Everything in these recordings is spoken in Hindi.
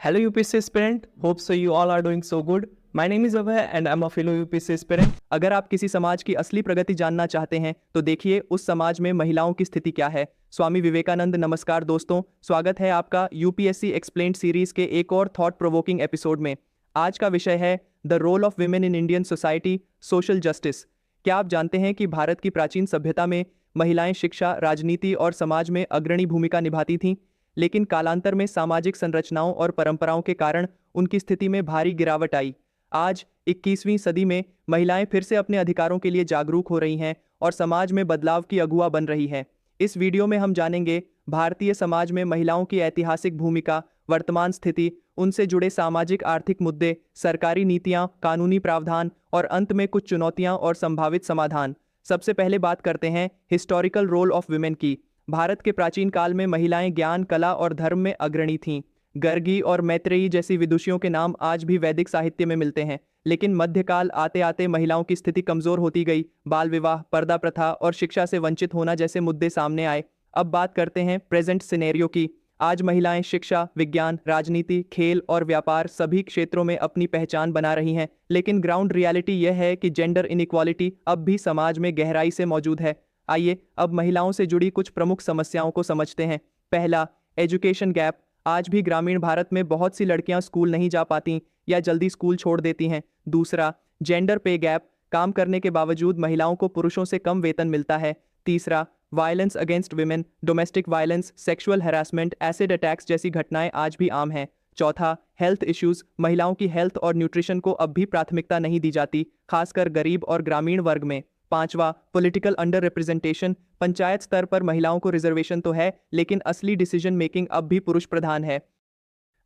Hello UPSC aspirant, hope so you all are doing so good. My name is Abhay and I'm a fellow UPSC aspirant. अगर आप किसी समाज की असली प्रगति जानना चाहते हैं तो देखिए उस समाज में महिलाओं की स्थिति क्या है। स्वामी विवेकानंद नमस्कार दोस्तों, स्वागत है आपका यूपीएससी एक्सप्लेन्ड सीरीज के एक और थॉट प्रोवोकिंग एपिसोड में। आज का विषय है the role of women in Indian society, social justice. क्या आप जानते हैं कि भारत की प्राचीन सभ्यता में महिलाएं शिक्षा, राजनीति और समाज में अग्रणी भूमिका निभाती थीं, लेकिन कालांतर में सामाजिक संरचनाओं और परंपराओं के कारण उनकी स्थिति में भारी गिरावट आई। आज 21वीं सदी में महिलाएं फिर से अपने अधिकारों के लिए जागरूक हो रही हैं और समाज में बदलाव की अगुआ बन रही हैं। इस वीडियो में हम जानेंगे भारतीय समाज में महिलाओं की ऐतिहासिक भूमिका, वर्तमान स्थिति, उनसे जुड़े सामाजिक आर्थिक मुद्दे, सरकारी नीतियां, कानूनी प्रावधान और अंत में कुछ चुनौतियां और संभावित समाधान। सबसे पहले बात करते हैं हिस्टोरिकल रोल ऑफ विमेन की। भारत के प्राचीन काल में महिलाएं ज्ञान, कला और धर्म में अग्रणी थीं। गर्गी और मैत्रेयी जैसी विदुषियों के नाम आज भी वैदिक साहित्य में मिलते हैं। लेकिन मध्यकाल आते आते महिलाओं की स्थिति कमजोर होती गई। बाल विवाह, पर्दा प्रथा और शिक्षा से वंचित होना जैसे मुद्दे सामने आए। अब बात करते हैं प्रेजेंट सिनेरियो की। आज महिलाएं शिक्षा, विज्ञान, राजनीति, खेल और व्यापार सभी क्षेत्रों में अपनी पहचान बना रही हैं। लेकिन ग्राउंड रियलिटी यह है कि जेंडर इनइक्वालिटी अब भी समाज में गहराई से मौजूद है। आइए अब महिलाओं से जुड़ी कुछ प्रमुख समस्याओं को समझते हैं। पहला, एजुकेशन गैप। आज भी ग्रामीण भारत में बहुत सी लड़कियां स्कूल नहीं जा पाती या जल्दी स्कूल छोड़ देती हैं। दूसरा, जेंडर पे गैप। काम करने के बावजूद महिलाओं को पुरुषों से कम वेतन मिलता है। तीसरा, violence against women. Domestic violence, sexual harassment, acid attacks जैसी घटनाएं आज भी आम हैं। चौथा, हेल्थ इश्यूज। महिलाओं की हेल्थ और न्यूट्रिशन को अब भी प्राथमिकता नहीं दी जाती, खासकर गरीब और ग्रामीण वर्ग में। पांचवा, पॉलिटिकल अंडर रिप्रेजेंटेशन। पंचायत स्तर पर महिलाओं को रिजर्वेशन तो है, लेकिन असली डिसीजन मेकिंग अब भी पुरुष प्रधान है।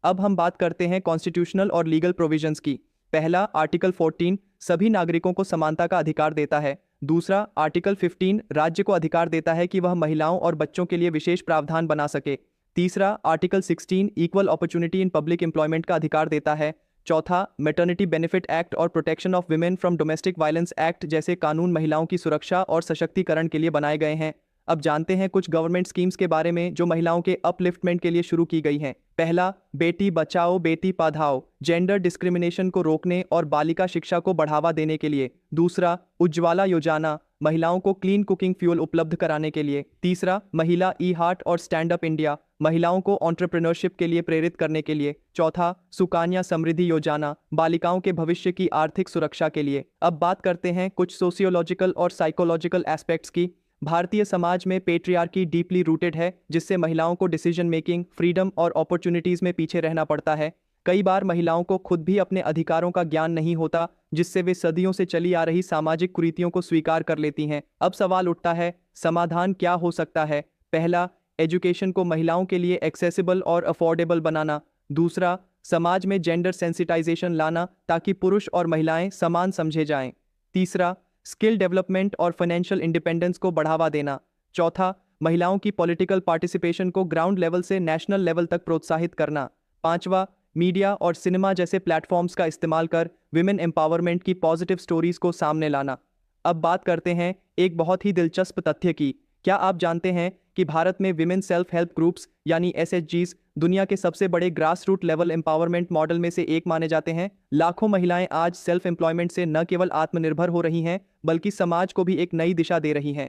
अब हम बात करते हैं कॉन्स्टिट्यूशनल और लीगल प्रोविजंस की। पहला, आर्टिकल 14 सभी नागरिकों को समानता का अधिकार देता है। दूसरा, आर्टिकल 15 राज्य को अधिकार देता है कि वह महिलाओं और बच्चों के लिए विशेष प्रावधान बना सके। तीसरा, article 16 equal opportunity in public employment का अधिकार देता है। चौथा, मैटरनिटी बेनिफिट एक्ट और protection of women from domestic violence act जैसे कानून महिलाओं की सुरक्षा और सशक्तिकरण के लिए बनाए गए हैं। अब जानते हैं कुछ गवर्नमेंट स्कीम्स के बारे में जो महिलाओं के अपलिफ्टमेंट के लिए शुरू की गई हैं। पहला, बेटी बचाओ बेटी पढ़ाओ, जेंडर डिस्क्रिमिनेशन को रोकने और बालिका शिक्षा को बढ़ावा देने के लिए। दूसरा, उज्ज्वला योजना, महिलाओं को क्लीन कुकिंग फ्यूल उपलब्ध कराने के लिए। तीसरा, महिला ई हार्ट और स्टैंड अप इंडिया, महिलाओं को एंटरप्रेन्योरशिप के लिए प्रेरित करने के लिए। चौथा, सुकन्या समृद्धि योजना, बालिकाओं के भविष्य की आर्थिक सुरक्षा के लिए। अब बात करते हैं कुछ सोशियोलॉजिकल और साइकोलॉजिकल एस्पेक्ट्स की। भारतीय समाज में पेट्रियार्की डीपली रूटेड है, जिससे महिलाओं को डिसीजन मेकिंग, फ्रीडम और अपॉर्चुनिटीज में पीछे रहना पड़ता है। कई बार महिलाओं को खुद भी अपने अधिकारों का ज्ञान नहीं होता, जिससे वे सदियों से चली आ रही सामाजिक कुरीतियों को स्वीकार कर लेती हैं। अब सवाल उठता है, समाधान क्या हो सकता है? पहला, एजुकेशन को महिलाओं के लिए एक्सेसिबल और अफोर्डेबल बनाना। दूसरा, समाज में जेंडर सेंसिटाइजेशन लाना ताकि पुरुष और महिलाएं समान समझे जाएं। तीसरा, स्किल डेवलपमेंट और फाइनेंशियल इंडिपेंडेंस को बढ़ावा देना। चौथा, महिलाओं की पॉलिटिकल पार्टिसिपेशन को ग्राउंड लेवल से नेशनल लेवल तक प्रोत्साहित करना। पांचवा, मीडिया और सिनेमा जैसे प्लेटफॉर्म्स का इस्तेमाल कर विमेन एम्पावरमेंट की पॉजिटिव स्टोरीज को सामने लाना। अब बात करते हैं एक बहुत ही दिलचस्प तथ्य की। क्या आप जानते हैं कि भारत में विमेन सेल्फ हेल्प ग्रुप्स यानी एसएचजीज दुनिया के सबसे बड़े grass root level empowerment model में से एक माने जाते हैं? लाखों महिलाएं आज सेल्फ एम्प्लॉयमेंट से न केवल आत्मनिर्भर हो रही हैं, बल्कि समाज को भी एक नई दिशा दे रही हैं।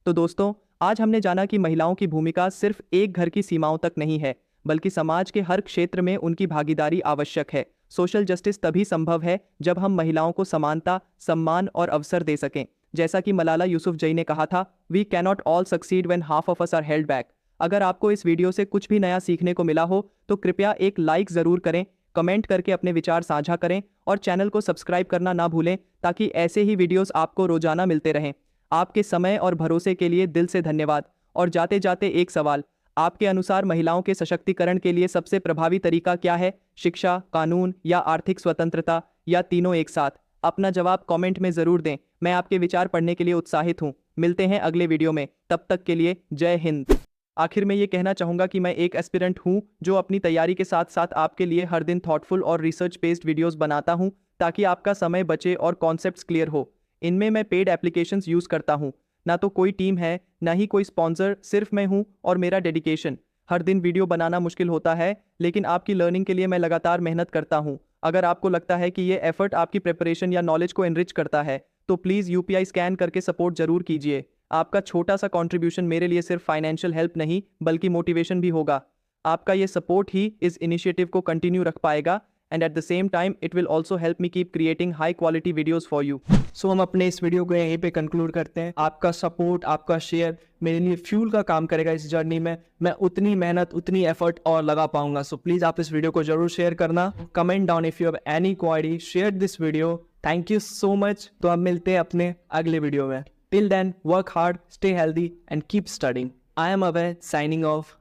तो दोस्तों, आज हमने जाना कि महिलाओं की भूमिका सिर्फ एक घर की सीमाओं तक नहीं है, बल्कि समाज के हर क्षेत्र में उनकी भागीदारी आवश्यक है। सोशल जस्टिस तभी संभव है जब हम महिलाओं को समानता, सम्मान और अवसर दे सकें। जैसा कि मलाला यूसुफजई ने कहा था, we cannot all succeed when half of us are held back. अगर आपको इस वीडियो से कुछ भी नया सीखने को मिला हो तो कृपया एक लाइक ज़रूर करें, कमेंट करके अपने विचार साझा करें और चैनल को सब्सक्राइब करना ना भूलें ताकि ऐसे ही वीडियोस आपको रोजाना मिलते रहें। आपके समय और भरोसे के लिए दिल से धन्यवाद। और जाते जाते एक सवाल, आपके अनुसार महिलाओं के सशक्तिकरण के लिए सबसे प्रभावी तरीका क्या है? शिक्षा, कानून या आर्थिक स्वतंत्रता, या तीनों एक साथ? अपना जवाब कमेंट में ज़रूर दें। मैं आपके विचार पढ़ने के लिए उत्साहित हूँ। मिलते हैं अगले वीडियो में, तब तक के लिए जय हिंद। आखिर में ये कहना चाहूँगा कि मैं एक एस्पिरेंट हूँ जो अपनी तैयारी के साथ साथ आपके लिए हर दिन थॉटफुल और रिसर्च बेस्ड वीडियोस बनाता हूँ ताकि आपका समय बचे और कॉन्सेप्ट्स क्लियर हो। इनमें मैं पेड एप्लीकेशंस यूज़ करता हूँ। ना तो कोई टीम है, ना ही कोई स्पॉन्सर, सिर्फ मैं हूँ और मेरा डेडिकेशन। हर दिन वीडियो बनाना मुश्किल होता है, लेकिन आपकी लर्निंग के लिए मैं लगातार मेहनत करता हूँ। अगर आपको लगता है कि ये एफर्ट आपकी प्रिपरेशन या नॉलेज को एनरिच करता है, तो प्लीज़ यूपीआई स्कैन करके सपोर्ट जरूर कीजिए। आपका छोटा सा कंट्रीब्यूशन मेरे लिए सिर्फ फाइनेंशियल हेल्प नहीं बल्कि मोटिवेशन भी होगा। आपका ये सपोर्ट ही इस इनिशिएटिव को कंटिन्यू रख पाएगा, and at the same time it will also help me keep creating high quality videos for you. So हम अपने इस वीडियो को यहीं पे कंक्लूड करते हैं। आपका सपोर्ट, आपका शेयर मेरे लिए फ्यूल का काम करेगा इस जर्नी में। मैं उतनी मेहनत, उतनी एफर्ट और लगा पाऊंगा। सो प्लीज़ आप इस वीडियो को जरूर शेयर करना। Comment down if you have any query, share this video. Thank you so much. तो अब मिलते हैं अपने अगले वीडियो में। Till then, work hard, stay healthy and keep studying. I am Abhay, signing off.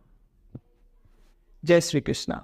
जय श्री कृष्णा।